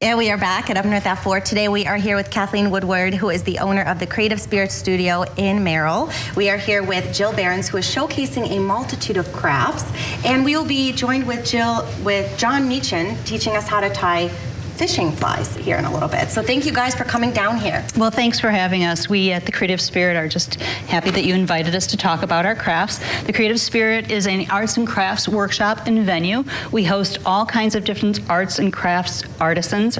And we are back at Up North at 4. Today we are here with Kathleen Woodward, who is the owner of the Creative Spirit Studio in Merrill. We are here with Jill Behrens, who is showcasing a multitude of crafts. And we will be joined with John Meechan, teaching us how to tie fishing flies here in a little bit. So thank you guys for coming down here. Well, thanks for having us. We at the Creative Spirit are just happy that you invited us to talk about our crafts. The Creative Spirit is an arts and crafts workshop and venue. We host all kinds of different arts and crafts artisans.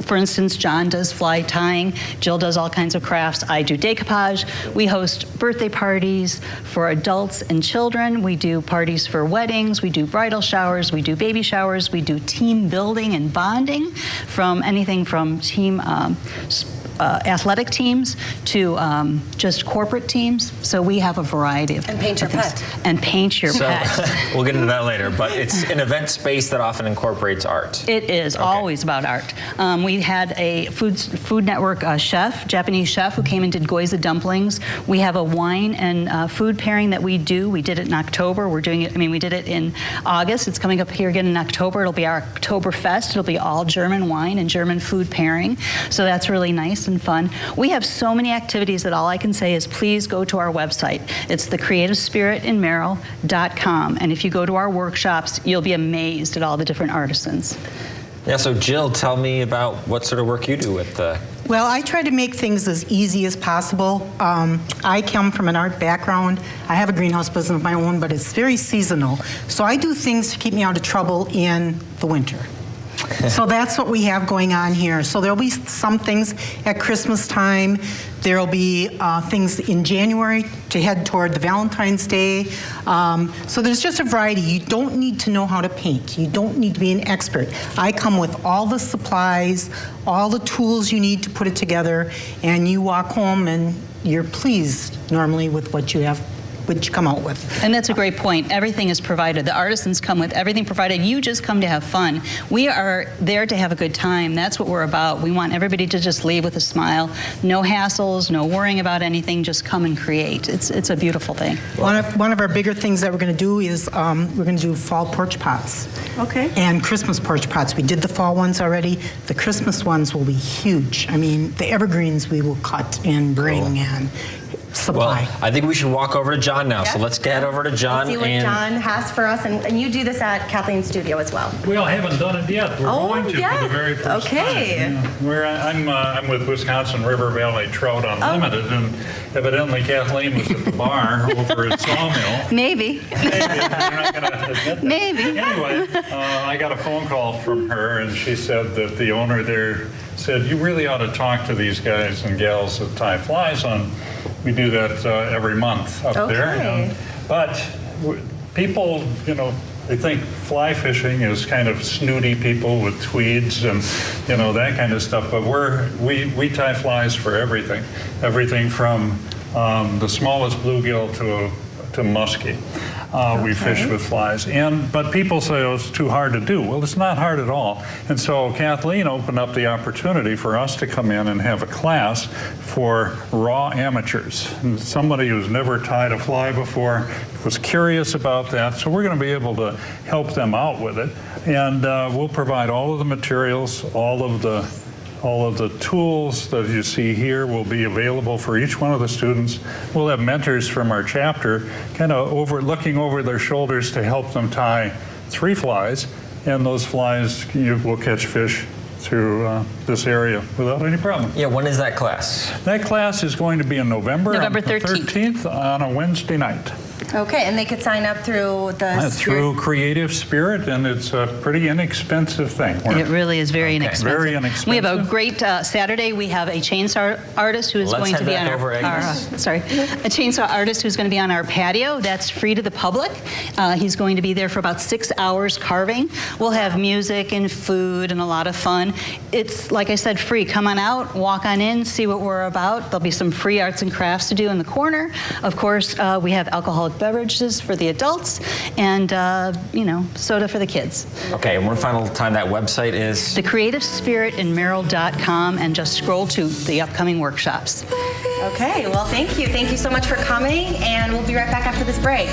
For instance, John does fly tying, Jill does all kinds of crafts, I do decoupage. We host birthday parties for adults and children. We do parties for weddings, we do bridal showers, we do baby showers, we do team building and bonding, from anything from team athletic teams to just corporate teams. So we have a variety of And paint your things. pet. And paint your pet. We'll get into that later, but it's an event space that often incorporates art. It is always about art. We had a Food Network chef, Japanese chef, who came and did gyoza dumplings. We have a wine and food pairing that we do. We did it in October. We're doing it, we did it in August. It's coming up here again in October. It'll be our Oktoberfest. It'll be all German wine and German food pairing. So that's really nice and fun. We have so many activities that all I can say is please go to our website. It's thecreativespiritinmerrill.com. And if you go to our workshops, you'll be amazed at all the different artisans. Yeah, so Jill, tell me about what sort of work you do with the... Well, I try to make things as easy as possible. I come from an art background. I have a greenhouse business of my own, but it's very seasonal. So I do things to keep me out of trouble in the winter. So that's what we have going on here. So there'll be some things at Christmas time. There'll be things in January to head toward the Valentine's Day. So there's just a variety. You don't need to know how to paint. You don't need to be an expert. I come with all the supplies, all the tools you need to put it together, and you walk home and you're pleased normally with what you come out with. And that's a great point. Everything is provided. The artisans come with everything provided. You just come to have fun. We are there to have a good time. That's what we're about. We want everybody to just leave with a smile. No hassles, no worrying about anything. Just come and create. It's a beautiful thing. One of our bigger things that we're going to do is we're going to do fall porch pots. Okay. And Christmas porch pots. We did the fall ones already. The Christmas ones will be huge. The evergreens we will cut and bring and supply. Well, I think we should walk over to John now. So let's get over to John. Let's see what John has for us. And you do this at Kathleen's studio as well. We all haven't done it yet. We're going to for the very first time. Yeah. I'm with Wisconsin River Valley Trout Unlimited, and evidently Kathleen was at the bar over at Sawmill. Maybe. Maybe. You're not going to admit that. Maybe. Anyway, I got a phone call from her, and she said that the owner there said, you really ought to talk to these guys and gals that tie flies on. We do that every month up there. But people, they think fly fishing is kind of snooty people with tweeds and, that kind of stuff. But we tie flies for everything. Everything from the smallest bluegill to muskie. We fish with flies. But people say, oh, it's too hard to do. Well, it's not hard at all. And so Kathleen opened up the opportunity for us to come in and have a class for raw amateurs. And somebody who's never tied a fly before was curious about that. So we're going to be able to help them out with it. And we'll provide all of the materials, all of the tools that you see here will be available for each one of the students. We'll have mentors from our chapter kind of looking over their shoulders to help them tie 3 flies, and those flies will catch fish through this area without any problem. Yeah, when is that class? That class is going to be in November 13th on a Wednesday night. Okay, and they could sign up through through Creative Spirit, and it's a pretty inexpensive thing. It really is very inexpensive. Very inexpensive. We have a great Saturday. We have a chainsaw artist who is going to be on a chainsaw artist who's going to be on our patio. That's free to the public. He's going to be there for about 6 hours carving. We'll have music and food and a lot of fun. It's, like I said, free. Come on out, walk on in, see what we're about. There'll be some free arts and crafts to do in the corner. Of course, we have alcoholic beverages for the adults and, soda for the kids. Okay, and one final time, that website is? thecreativespiritinmerrill.com, and just scroll to the upcoming workshops. Okay, well, thank you. Thank you so much for coming, and we'll be right back after this break.